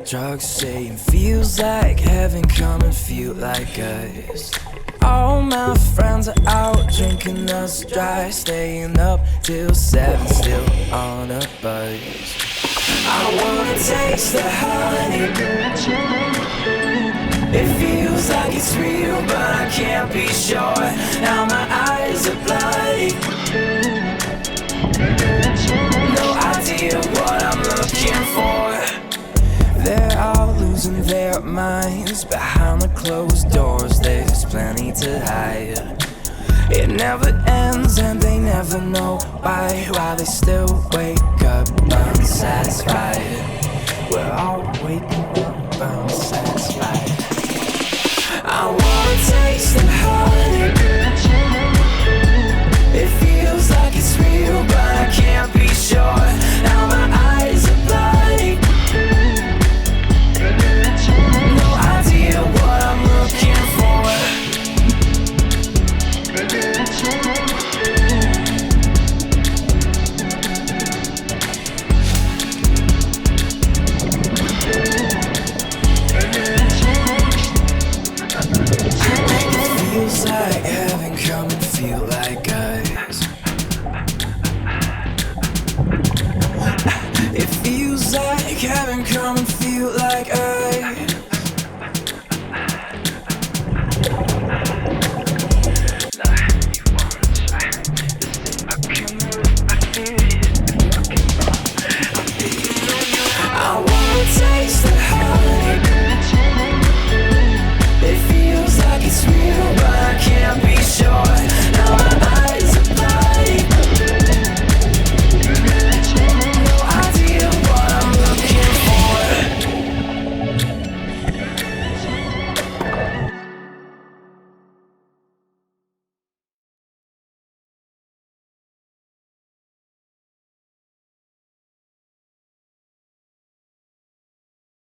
drugs saying feels like heaven, come and feel like us. All my friends are out drinking us dry, staying up till 7, still on a buzz. I wanna taste the honey. It feels like it's real, but I can't be sure. Now my eyes are bloody. No idea what I'm looking for. They're all losing their minds behind the closed doors. There's plenty to hide. It never ends and they never know why they still wake up unsatisfied. We're all waking up unsatisfied. I wanna taste the honey. It feels like it's real, but I can't be sure. Now my eyes are bloody. No idea what I'm looking for. Feels like heaven, come and feel like us. It feels like heaven, come